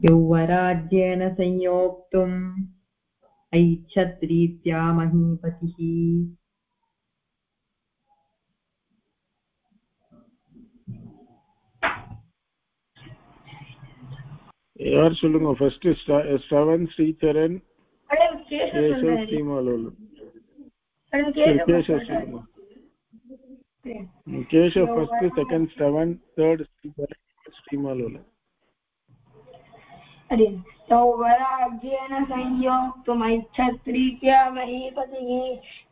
यौवराज्येन संयोक्तुम् ऐच्छत्रीत्या महीपतिः। यार சொல்லுங்க ஃபர்ஸ்ட் ஸ்ரவன் ஸ்ரீதரன் கேசவ ஸ்ரீமாலோலு கேசவ சொல்லுங்க Keshava first second Shravan third Sridharan ஸ்ரீமாலோலு यौवराज्येन संयोक्तुमैच्छत्रीत्या महीपतिः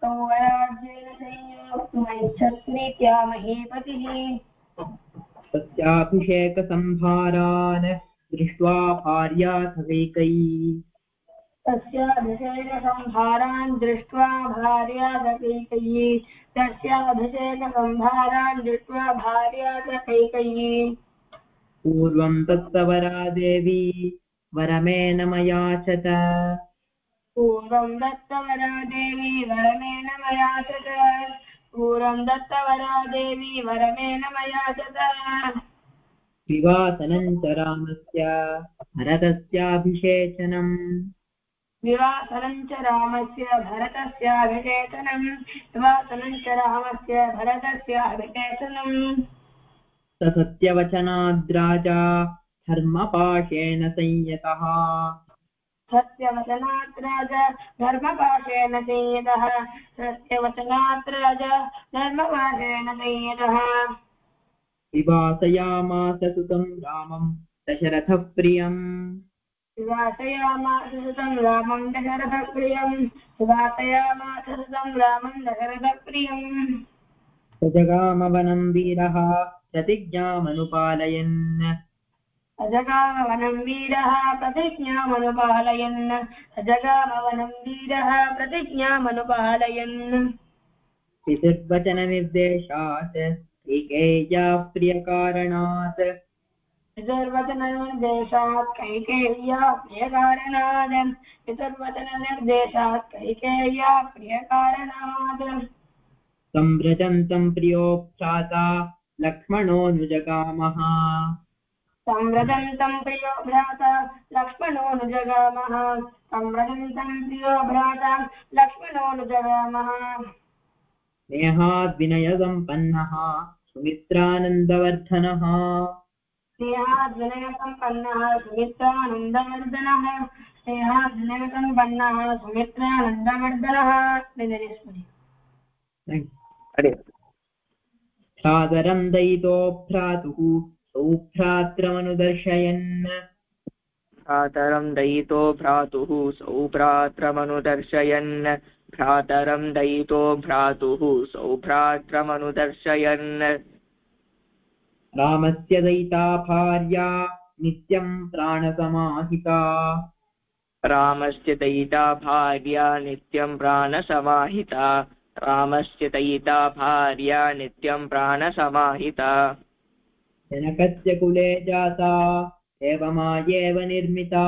यौवराज्येन संयोक्तुमैच्छत्रीत्या महीपतिः तस्याभिषेकसंभारान् दृष्ट्वा भार्यासकैकयी तस्याभिषेकसंभारान् दृष्ट्वा भार्यासकैकयी पूर्वं दत्तवरा देवी वरमेण मयाचत पूर्वं दत्तवरा देवी वरमेण मयाचत विवासनं च रामस्य भरतस्याभिषेचनम् स सत्यवचनाद्राजा धर्मपाशेन संयतः विवासयामास सुतं रामं दशरथः प्रियम् सजगामवनं वीरः प्रतिज्ञामनुपालयन् पितृवचननिर्देशात् कैकेय्याः प्रियकारणात् संव्रजन्तं प्रियोऽभ्राता लक्ष्मणोऽनुजगामः स्नेहाद्विनयसम्पन्नः सुमित्रानन्दवर्धनः सादरं दयितो भ्रातुः सौभ्रात्रमनुदर्शयन् भ्रातरं दयितो भ्रातुः सौभ्रात्रमनुदर्शयन् भ्रातरं दयितो भ्रातुः सौभ्रात्रमनुदर्शयन् रामस्य दयिता भार्या नित्यं प्राणसमाहिता रामस्य दयिता भार्या नित्यं प्राणसमाहिता रामस्य दयिता भार्या नित्यं प्राणसमाहिता जनकस्य कुले जाता देवमायेव निर्मिता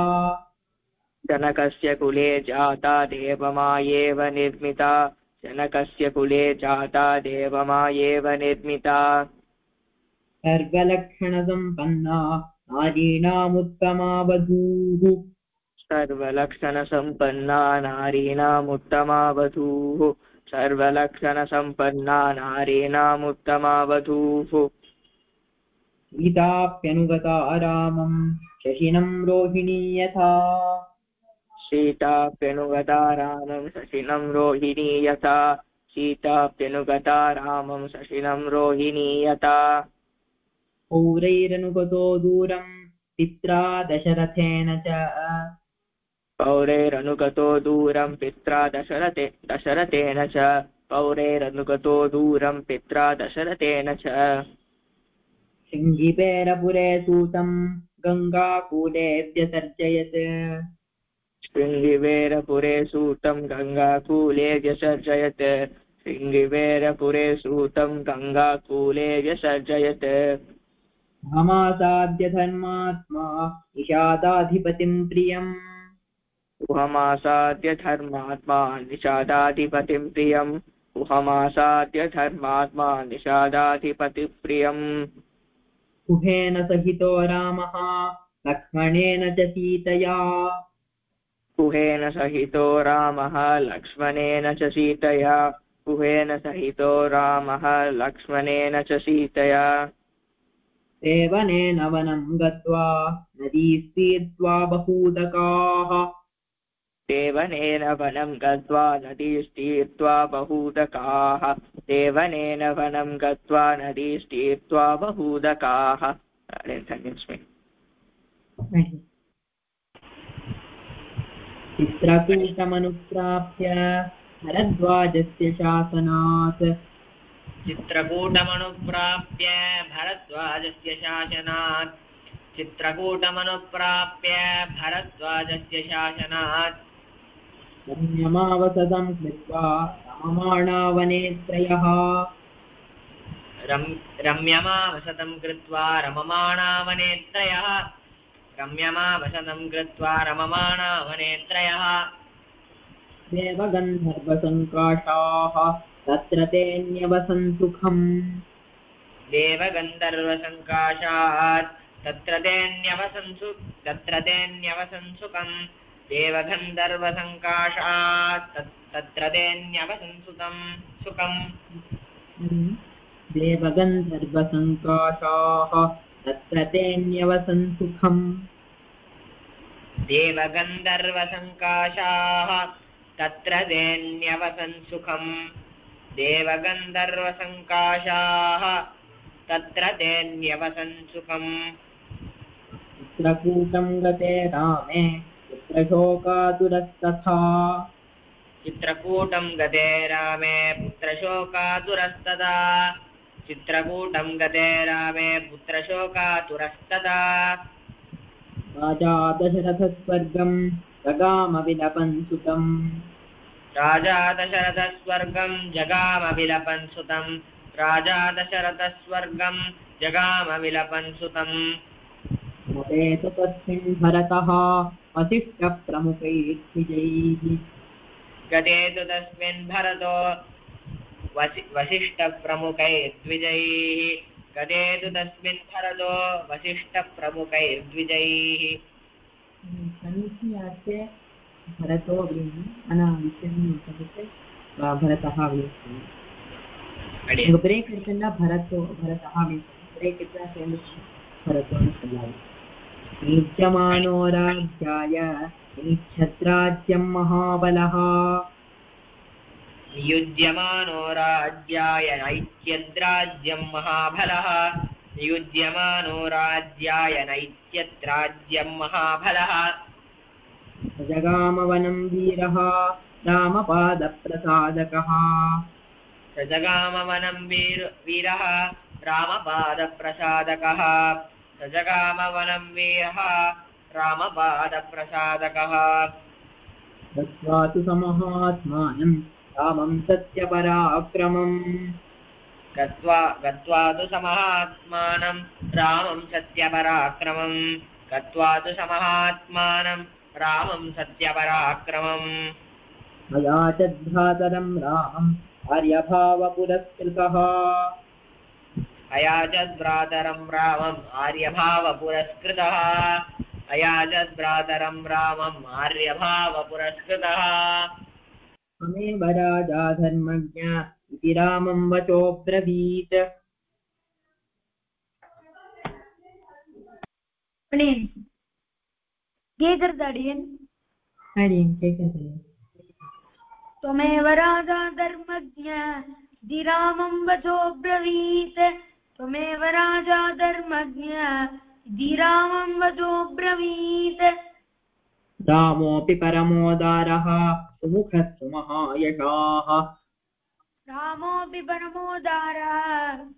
जनकस्य कुले जाता देवमायेव निर्मिता जनकस्य कुले जाता देवमायेव निर्मिता सर्वलक्षणसम्पन्ना नारीणामुत्तमा वधूः सर्वलक्षणसम्पन्ना नारीणामुत्तमा वधूः सर्वलक्षणसम्पन्ना नारीणामुत्तमा वधूः सीताप्यनुगता रामं शशिनं रोहिणी यथा सीताप्यनुगता रामं शशिनं रोहिणी यथा सीताप्यनुगता रामं शशिनं रोहिणी यथा पौरैरनुगतो दूरं पित्रा दशरथेन च पौरैरनुगतो दूरं पित्रा दशरथेन च पौरैरनुगतो दूरं पित्रा दशरथेन च शृङ्गिपेरपुरे सूतं गङ्गाकूले व्यसर्जयत् शृङ्गिवेरपुरे सूतं गङ्गाकूले व्यसर्जयत् शृङ्गिवेरपुरे सूतं गङ्गाकूले व्यसर्जयत् अहमासाद्य धर्मात्मा निषादाधिपतिं प्रियम् उहमासाद्य धर्मात्मा निषादाधिपतिं प्रियम् उहमासाद्य धर्मात्मा निषादाधिपतिप्रियम् उभेन सहितो रामः लक्ष्मणेन च सीतया गुहेन सहितो रामः लक्ष्मणेन च सीतया गुहेन सहितो रामः लक्ष्मणेन च सीतया सेवनेन वनं गत्वा नदीस्तीर्त्वा बहूदकाः देवनेन वनं गत्वा नदीस्तीर्त्वा बहूदकाः देवनेन वनं गत्वा नदीस्तीर्त्वा बहूदकाः चित्रकूटमनुप्राप्य भरद्वाजस्य शासनात् चित्रकूटमनुप्राप्य भरद्वाजस्य शासनात् चित्रकूटमनुप्राप्य भरद्वाजस्य शासनात् रम्यमावसतं कृत्वा रामाणा वने त्रयः रम्यमावसतं कृत्वा रममाणा वनेत्रयः रम्यमावसतं कृत्वा रममाणा वनेत्रयः देवगन्धर्वसङ्काशाः तत्र ते न्यवसन् सुखम् देवगन्धर्वसङ्काशात् तत्र ते न्यवसन् सुखम् देवगन्धर्वसङ्काशात् तत्र ते न्यवसन् सुखम् देवगन्धर्वसङ्काशाः तत्र ते न्यवसन् सुखम् देवगन्धर्वसङ्काशाः तत्र ते न्यवसन् सुखम् देवगन्धर्वसङ्काशाः तत्र ते न्यवसन् सुखम् चित्रकूटं गते रामे पुत्रशोकातुरस्तथा चित्रकूटं गते रामे पुत्रशोकातुरस्तदा चित्रकूटं गते रामे पुत्रशोकातुरस्तदा राजा दशरथस्वर्गं जगामविलपन् सुतम् राजा दशरथस्वर्गं जगामविलपन् सुतम् राजा दशरथस्वर्गं जगामविलपन् सुतम् मतेत तस्मिन् भरतः वसिष्ठप्रमुखैर्द्विजैः गते तु तस्मिन् भरतो वसिष्ठप्रमुखैर्द्विजैः गते तु तस्मिन् भरतो वसिष्ठप्रमुखैर्द्विजैः समीचीयास्य भरतो அப்படின்னு ஆனா விஷயம் சொல்லிட்டு भरतः அப்படின்னு பிரேக் எடுத்தா भरतः அப்படின்னு பிரேக் எடுத்தா சேர்ந்து भरतोன்னு சொல்லாது नित्यमानो राज्याय निच्छत्राज्यं महाबलः नियुज्यमानो राज्याय नैत्यद्राज्यं महाबलः नियुज्यमानो राज्याय नैत्यद्राज्यं महाबलः जगामवनं वीरः रामपादप्रसादकः सजगामवनं वीरः रामपादप्रसादकः सजगामवनं वीरः रामपादप्रसादकः गत्वा तु समहात्मानं रामं सत्यपराक्रमम् गत्वा तु समहात्मानं रामं सत्यपराक्रमम् गत्वा तु समहात्मानं रामं सत्यपराक्रमम् मया च भ्रातरं रामम् आर्यभावपुरस्कृतः अयाचद्भ्रातरं रामम् आर्यभावपुरस्कृतः अयाचद्भ्रातरं रामम् आर्यभावपुरस्कृतः अमेव राजा धर्मज्ञ इति रामं वचोब्रवीत् त्वमेव राजा धर्मज्ञ इति रामं वचोब्रवीत् त्वमेव राजा धर्मज्ञ इति रामं वचोब्रवीत् रामोऽपि परमोदारः सुमुखः सुमहायशाः रामोऽपि परमोदारः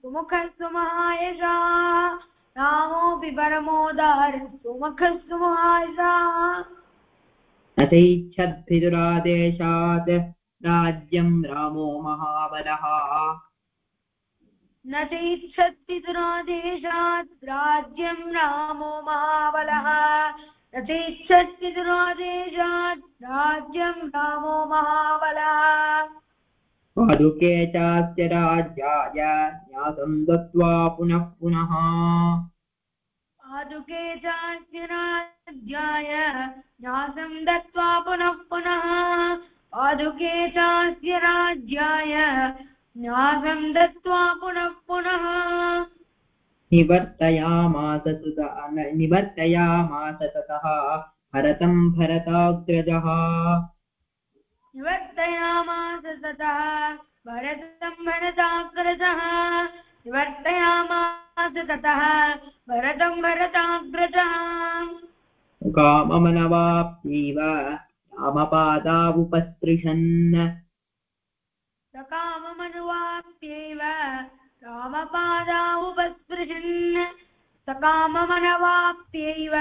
सुमुखः सुमहायशाः रामोऽपि परमोदारः सुमुखः सुमहायशाः तथैच्छद्भिदुरादेशात् राज्यं रामो महाबलः न चैच्छद्विदुरादेशात् राज्यं रामो महाबलः न चैच्छद्विदुरादेशात् राज्यं रामो महाबलः पादुके चास्य राज्याय न्यासं दत्त्वा पुनः पुनः पादुके चास्य राज्याय न्यासं दत्त्वा पुनः पुनः पादुके चास्य राज्याय न्यासं दत्त्वा पुनः पुनः निवर्तयामास ततः भरतं भरताग्रजः निवर्तयामास ततः भरतं भरताग्रजः निवर्तयामास ततः भरतं भरताग्रजः काममनवाप्यैव रामपादावुपस्पृशन् सकाममनुवाप्यैव रामपादावुपस्पृशन् सकाममनवाप्यैव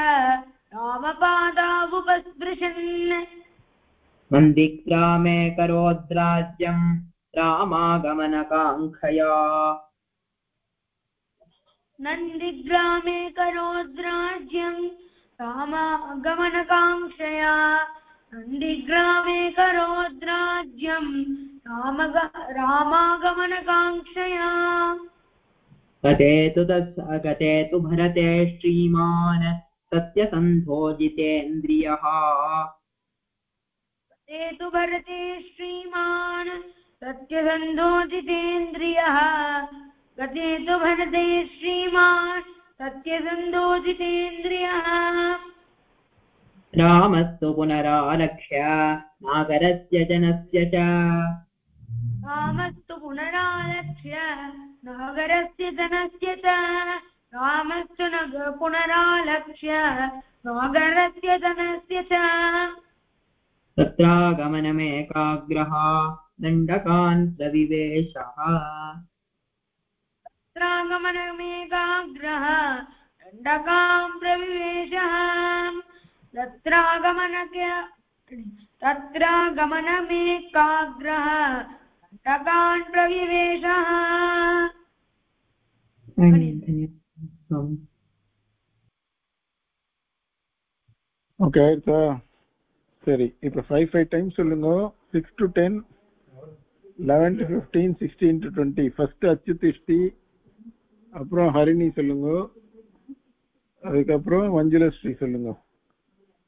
रामपादावुपस्पृशन् नन्दिग्रामे करोद्राज्यं रामागमनकाङ्क्षया नन्दिग्रामे करोद्राज्यं रामागमनकाङ्क्षया नन्दिग्रामे करोद्राज्यं रामागमनकाङ्क्षया गते तु भरते श्रीमान् सत्यसन्धो जितेन्द्रियः ते तु भरते श्रीमान् सत्यसन्धो जितेन्द्रियः गते तु भरते श्रीमान् सत्यसन्धो जितेन्द्रियः रामस्तु पुनरालक्ष्य नागरस्य जनस्य च रामस्तु पुनरालक्ष्य नागरस्य जनस्य च रामस्तु पुनरालक्ष्य नागरस्य जनस्य च तत्रागमनमेकाग्रः दण्डकान् प्रविवेशः तत्रागमनमेकाग्रः दण्डकान् प्रविवेशः तत्रागमनमेकाग्रः दण्डकान् प्रविवेशः ஓகே சார். சரி, இப்போ 5 டைம்ஸ் சொல்லுங்க. 6 to 10, 11 to 15, 16 to 20. ஃபர்ஸ்ட் அச்சுதிஷ்டி, அப்புறம் ஹரிணி சொல்லுங்க, அதுக்கப்புறம் மஞ்சுளஸ்ரீ சொல்லுங்க.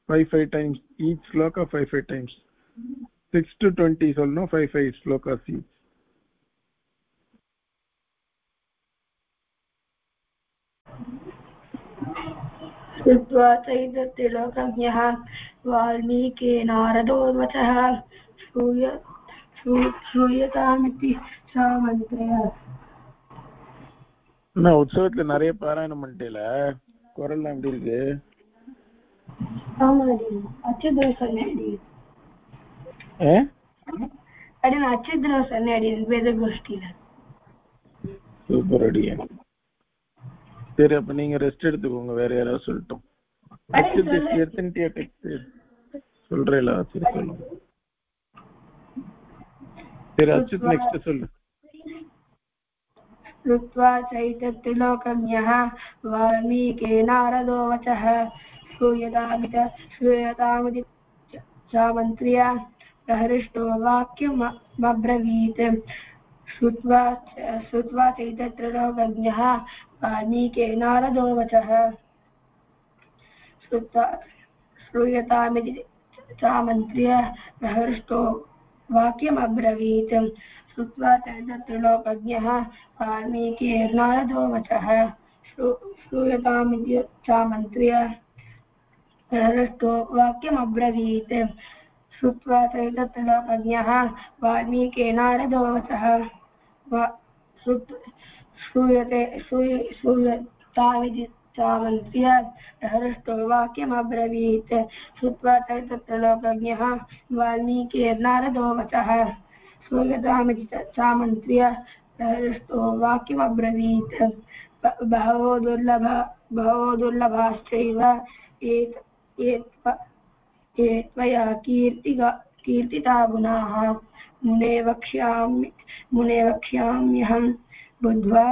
5 times each shloka 5 times. 6 to 20 சொல்லணும். 5 ஸ்லோகாஸ் ஈச். श्रुत्वा चैतत्यलोकज्ञः वाल्मीकिनारदो वचः श्रूयतामिति सामन्त्रय. நான் உற்சவத்துல நிறைய பாராயணம் பண்ணிட்டேல, குரல்லாம் எப்படி இருக்கு? சூப்பர் அடியா. சரி, அப்ப நீங்க ரெஸ்ட் எடுத்துக்கோங்க. வேற யாராவது சொல்லட்டும். சொல்றேல, சரி சொல்லுங்க. சரி அச்சுத் நெக்ஸ்ட் சொல்லு. श्रुत्वा चैतत्यलोकज्ञः वाल्मीकिनारदो वचः श्रूयतामिति सामन्त्र्य प्रहृष्टो वाक्यमब्रवीत्. श्रुत्वा चैतत्यलोकज्ञः वाल्मीकिनारदो वचः श्रूयतामिति सामन्त्र्य प्रहृष्टो वाक्यमब्रवीत्. श्रुत्वा चैतत्यलोकज्ञः वाल्मीकिर्नारदो वचः श्रूयतामिति सामन्त्र्य प्रहृष्टो वाक्यमब्रवीत्. श्रुत्वा चैतत्यलोकज्ञः वाल्मीकिर्नारदो वचः श्रूयतामिति सामन्त्र्य प्रहृष्टो वाक्यमब्रवीत्. श्रुत्वा चैतत्यलोकज्ञः वाल्मीकिर्नारदो वचः श्रूयतामिति सामन्त्र्य प्रहृष्टो वाक्यमब्रवीत्. बहवो दुर्लभाश्चैव ये त्वया कीर्तिता गुणाः मुने वक्ष्याम्यहं बुद्ध्वा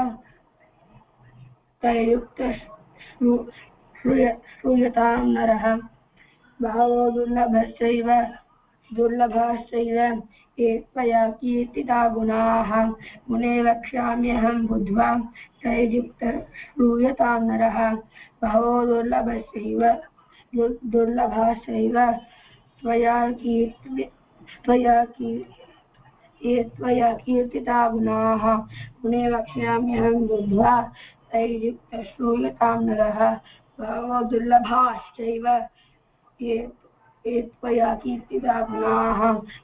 तैरुक्तः श्रूयतां नरः. बहवो दुर्लभाश्चैव ये त्वया कीर्तिता गुणाः मुने वक्ष्याम्यहं बुद्ध्वा तैर्युक्तः श्रूयतां नरः बहवो दुर्लभाश्चैव त्वया कीर्तिता गुणाः मुने वक्ष्याम्यहं बुद्ध्वा तैर्युक्तः श्रूयतां नरः बहवो दुर्लभाश्चैव ये त्वया कीर्तिता गुणाः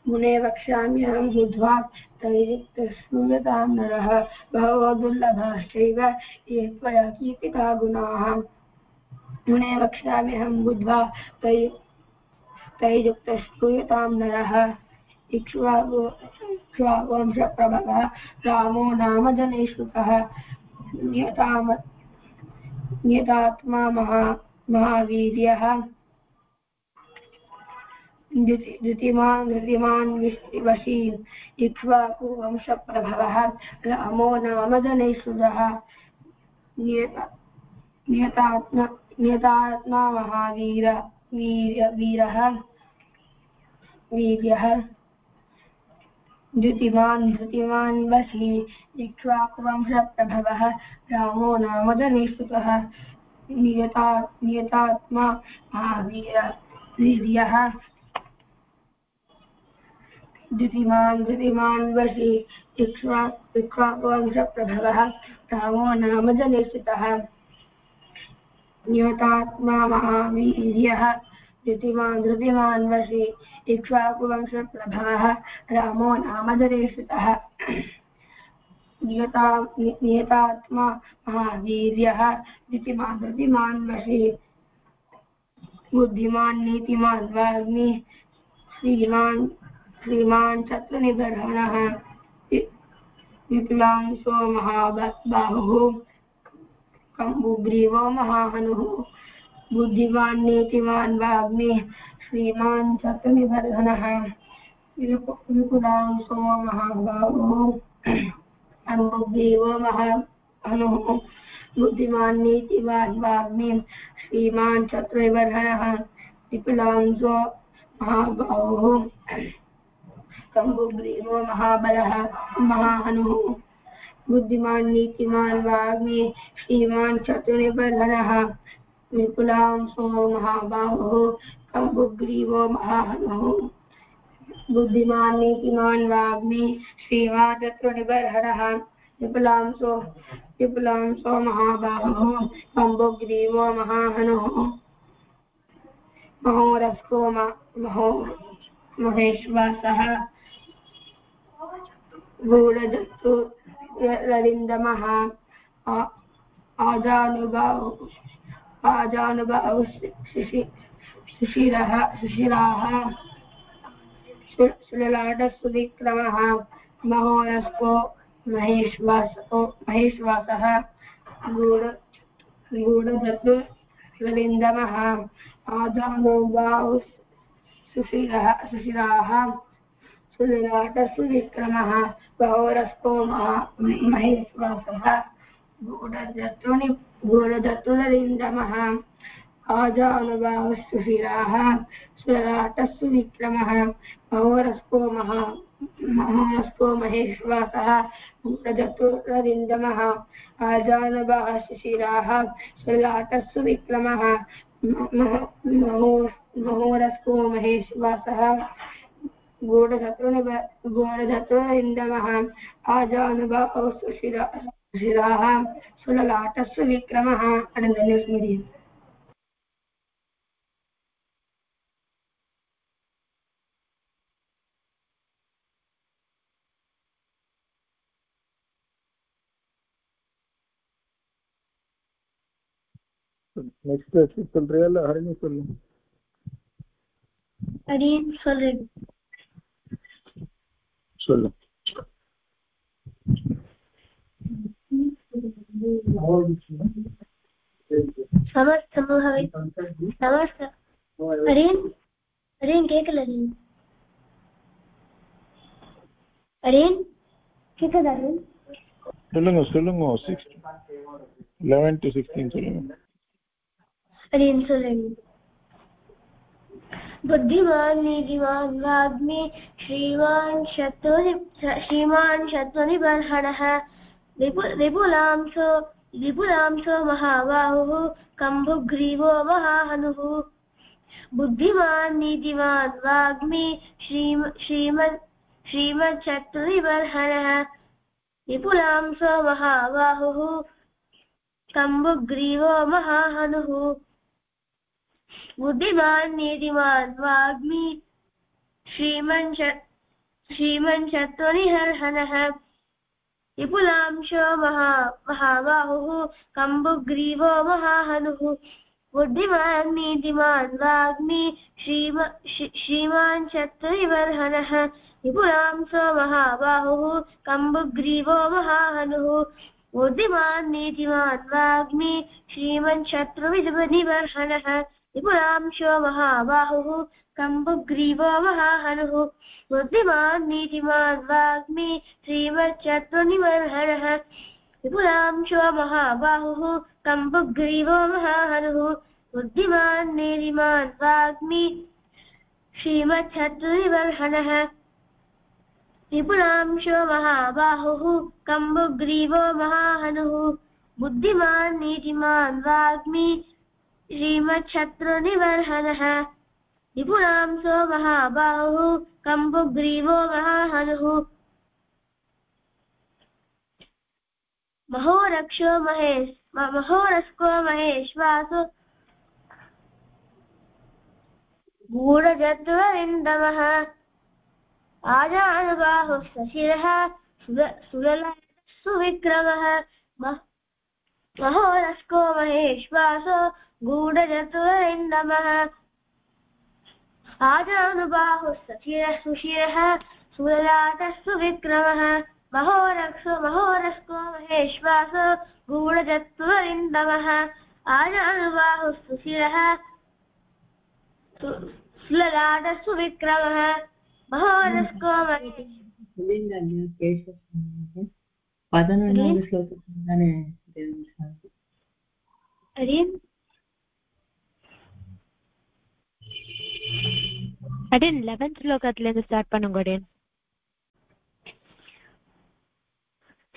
मुने वक्ष्याम्यहं बुद्ध्वा तैर्युक्तः श्रूयतां नरः बहवो दुर्लभाश्चैव ये त्वया कीर्तिता गुणाः मुने वक्ष्याम्यहं बुद्ध्वा तैर्युक्तः श्रूयतां नरः इक्ष्वाकुवंशप्रभवः रामो नाम जनेश्रुतः नियतात्मा महावीर्यः धृतिमान् वशी इक्ष्वाकुवंशप्रभवः रामो नाम जनेश्रुतः नियतात्मा महावीरः धृतिमान् वशी इक्ष्वाकुवंशप्रभवः रामो नाम जनेश्रुतः नियतात्मा महावीर्यः धृतिमान् वशी इक्ष्वाकुवंशप्रभवः रामो नाम जनेश्रुतः नियतात्मा महावीर्यः धृतिमान् वशी इक्ष्वाकुवंशप्रभवः रामो नाम जनेश्रुतः नियतात्मा महावीर्यः धृतिमान् वशी बुद्धिमान् नीतिमान् वाग्मी श्रीमान् शत्रुनिबर्हणः विपुलांशो महाबाहुः कम्बुग्रीवो महाहनुः बुद्धिमान् नीतिमान् वाग्मी श्रीमान् शत्रुनिबर्हणः विपुलांशो महाबाहुः कम्बुग्रीवो महाहनुः बुद्धिमान् नीतिमान् वाग्मी श्रीमान् शत्रुनिबर्हणः विपुलांशो महाबाहुः कम्बुग्रीवो महाबलः महाहनुः बुद्धिमान् नीतिमान् वाग्मी श्रीमान् शत्रुनिबर्हणः विपुलांशो महाबाहुः कम्बुग्रीवो महाहनुः बुद्धिमान् नीतिमान् वाग्मी श्रीमान् शत्रुनिबर्हणः विपुलांशो महाबाहुः कम्बुग्रीवो महाहनुः महोरस्को महेश्वासः गूढजन्तु ललिन्दमः आजानुबाहु शिशिराः सुललाटसुविक्रमः महोरस्को महेश्वासः गूढजन्तु ललिन्दमः आजानुबाहु शिशिराः सुललाटसुविक्रमः महोरस्को महेश्वासः गूढजन्तुललिन्दमः आजानुबाहुः सुशिराः सुललाटसुविक्रमः महोरस्को महेश्वासः गूढजन्तुललिन्दमः आजानुबाहुः सुशिराः सुललाटसुविक्रमः महोरस्को महेश्वासः गूढजन्तुललिन्दमः आजानुबाहुः सुशिराः सुललाटसुविक्रमः अनन्तरं நெக்ஸ்ட் சொல்றியா இல்ல ஹரிணி சொல்லு? அடியேன் சொல்றேன். சொல்லு. அரியன் கேட்கல. அரியன் கேட்கல. சொல்லுங்க 11 to 16 சொல்லுங்க. அரியன் சொல்லுங்க. बुद्धिमान् नीतिमान् वाग्मी श्रीमान् शत्रुनिबर्हणः विपुलांसो महाबाहुः कम्बुग्रीवो महाहनुः बुद्धिमान् नीतिमान् वाग्मी श्रीमच्छत्रुनिबर्हणः विपुलांसो महाबाहुः कम्बुग्रीवो महाहनुः बुद्धिमान् नीतिमान् वाग्मी श्रीमच्छत्रुनिबर्हणः विपुलांशो महाबाहुः कम्बुग्रीवो महाहनुः बुद्धिमान् नीतिमान् वाग्मी श्रीमान् शत्रुनिबर्हणः विपुलांशो महाबाहुः कम्बुग्रीवो महाहनुः बुद्धिमान् नीतिमान् वाग्मी श्रीमन् शत्रुनिबर्हणः विपुलांशो महाबाहुः कम्बुग्रीवो महाहनुः बुद्धिमान् नीतिमान् वाग्मी श्रीमच्छत्रुनिबर्हणः विपुलांशो महाबाहुः कम्बुग्रीवो महाहनुः बुद्धिमान् नीतिमान् वाग्मी श्रीमच्छत्रुनिबर्हणः विपुलांशो महाबाहुः कम्बुग्रीवो महाहनुः बुद्धिमान् नीतिमान् वाग्मी श्रीमच्छत्रुनिबर्हणः विपुलांशो महाबाहुः कम्बुग्रीवो महाहनुः महोरक्षो महोरस्को महेश्वासो गूढजत्वरिन्दमः आजानुबाहुः सशिरः सुविक्रमः महोरस्को महेश्वासो गूढजत्वरिन्दमः आजानुबाहुः सशिरः सुशिरः सुललाटः सुविक्रमः महोरस्को महेश्वासो गूढजत्वरिन्दमः आजानुबाहुः सुशिरः सुललाटः सुविक्रमः महोरस्को பதினொன்றாவது ஸ்லோகத்துல தானே அடின் 11th ஸ்லோகத்துல இருந்து ஸ்டார்ட் பண்ணுங்க அடின்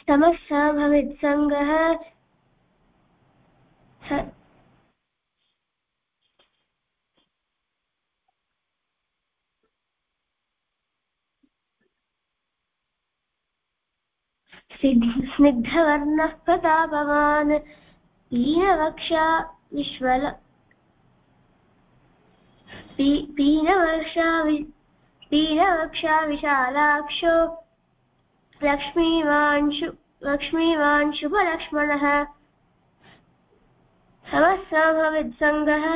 समस्या भवेत् संगः स्निग्धवर्णः प्रतापवान् पीनवक्षा विशालाक्षो लक्ष्मीवान् शुभलक्ष्मणः समस्या भवेत् संगः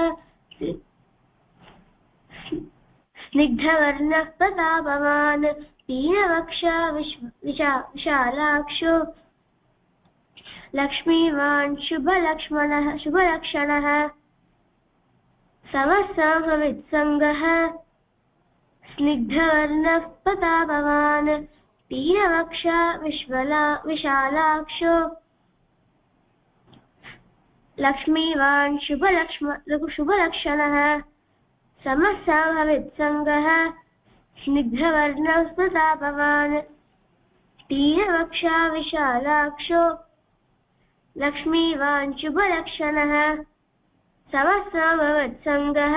स्निग्धवर्णः प्रतापवान् पीनवक्षा विशालाक्षो लक्ष्मीवान् शुभलक्षणः समस्या भवेत् संगः स्निग्धवर्णः प्रतापवान् पीनवक्षा विशालाक्षो लक्ष्मीवान् शुभलक्षणः समस्या भवेत् संगः स्निग्धवर्णः प्रतापवान् पीनवक्षा विशालाक्षो लक्ष्मीवान् शुभलक्षणः समस्या भवेत् संगः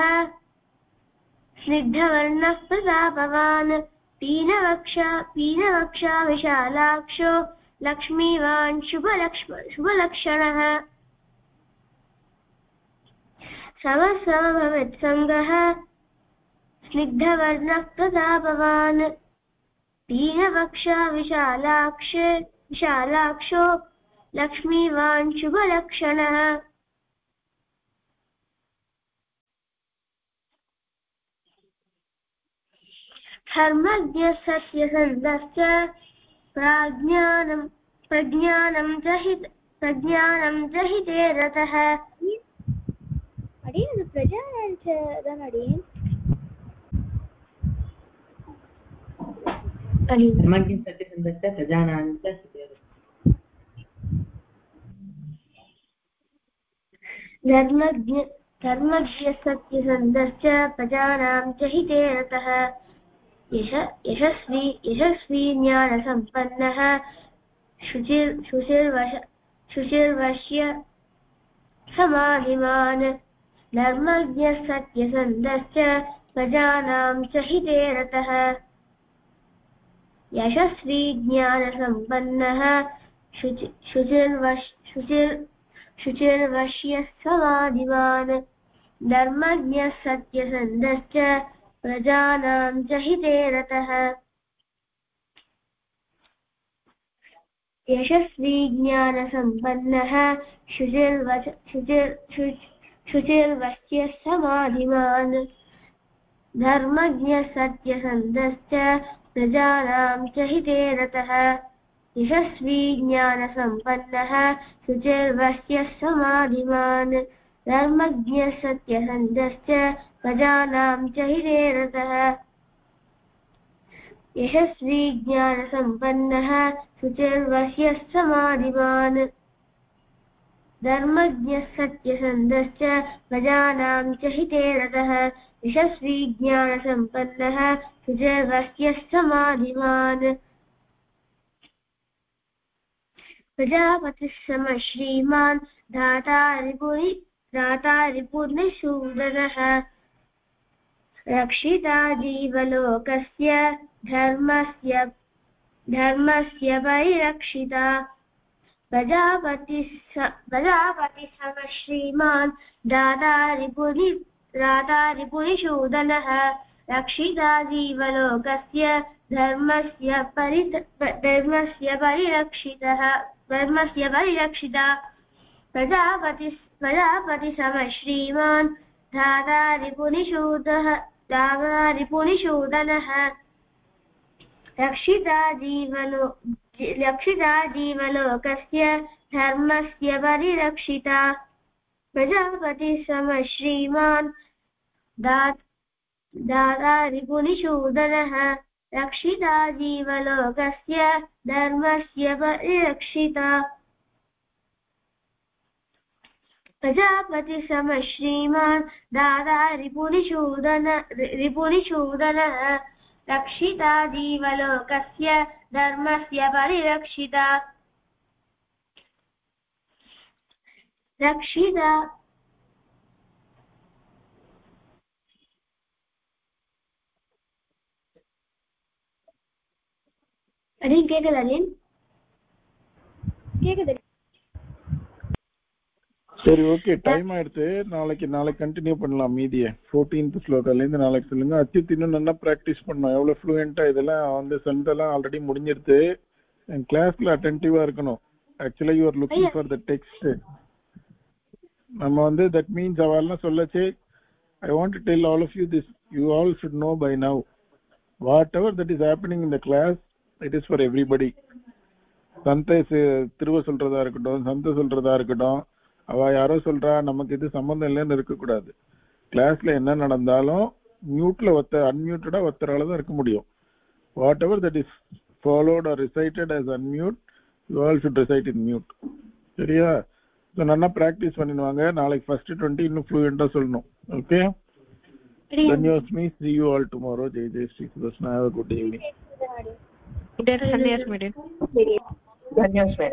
स्निग्धवर्णः प्रतापवान् पीनवक्षा विशालाक्षो लक्ष्मीवान् शुभलक्षणः समस्या भवेत् संगः स्निग्धवर्णः प्रतापवान् पीनवक्षा विशालाक्षो लक्ष्मीवान् शुभलक्षणः धर्मज्ञः सत्यसन्धश्च प्रज्ञानं च हिते रतः அடின் பிரஜானன் தான் அடின் धर्मज्ञ सत्यसन्धश्च प्रजानां च धर्मज्ञ धर्मज्ञः सत्यसन्धश्च प्रजानां च हिते रतः यशस्वी ज्ञानसम्पन्नः शुचिर्वश्य समाधिमान् धर्मज्ञः सत्यसन्धश्च प्रजानां च हिते रतः यशस्वी ज्ञानसम्पन्नः शुचिर्वश्य समाधिमान् धर्मज्ञः सत्यसन्धश्च प्रजानां च हिते रतः यशस्वी ज्ञानसम्पन्नः शुचिर्वश्य समाधिमान् धर्मज्ञः सत्यसन्धश्च प्रजानां च हिते रतः यशस्वी ज्ञानसम्पन्नः शुचिर्वश्य समाधिमान् धर्मज्ञः सत्यसन्धश्च प्रजानां च हिते रतः यशस्वी ज्ञानसम्पन्नः शुचिर्वश्य समाधिमान् धर्मज्ञः सत्यसन्धश्च प्रजानां च हिते रतः यशस्वी ज्ञानसम्पन्नः शुचिर्वश्य समाधिमान् प्रजापतिः समः श्रीमान् धाता रिपुर्निषूदनः रक्षिता जीवलोकस्य धर्मस्य परिरक्षिता प्रजापतिः समः श्रीमान् दाता रिपुनिषूदनः रक्षिता जीवलोकस्य धर्मस्य परिरक्षिता प्रजापतिः समः श्रीमान् दाता रिपुनिषूदनः रक्षिता जीवलोकस्य धर्मस्य परिरक्षिता प्रजापतिः समः श्रीमान् दाता रिपुनिषूदनः रक्षिता जीवलोकस्य धर्मस्य परिरक्षिता प्रजापतिः समः श्रीमान् दाता रिपुनिषूदनः रक्षिता जीवलोकस्य धर्मस्य परिरक्षिता रक्षिता சரி ஓகே டைம் ஆயிடுச்சு நாளைக்கு கண்டினியூ பண்ணலாம் மீதியை 14th ஸ்லோகத்துல இருந்து நாளைக்கு சொல்லுங்க அச்சுத் இன்னும் நல்லா பிராக்டிஸ் பண்ணோம் எவ்வளவு ஃப்ளூயண்டா இதெல்லாம் வந்து சென்டெல்லாம் ஆல்ரெடி முடிஞ்சிருச்சு கிளாஸ்ல அட்டென்டிவா இருக்கணும் ஆக்சுவலா you are looking for the text நம்ம வந்து தட் மீன்ஸ் அவெல்லாம் சொல்லச்சு I want to tell all of you this you all should know by now whatever that is happening in the class it is for everybody Sandesh திருவ சொல்றதா இருக்கட்டும் சந்த சொல்றதா இருக்கட்டும் அவ யாரோ சொல்றா நமக்கு இது சம்பந்தம் இல்லைன்னு இருக்கக்கூடாது கிளாஸ்ல என்ன நடந்தாலும் மியூட்ல அன்மியூட்டடா ஒத்தரால தான் இருக்க முடியும் whatever that is followed are recited as unmute you all should recite in mute சரியா ஸோ நல்லா ப்ராக்டிஸ் பண்ணிடுவாங்க நாளைக்கு ஃபர்ஸ்ட் 20 இன்னும் ஃப்ளூயண்டா சொல்லணும் okay Dhanyosmi, see you all tomorrow. Jai Jai Shri Krishna. Have a good evening. Dhanyosmi.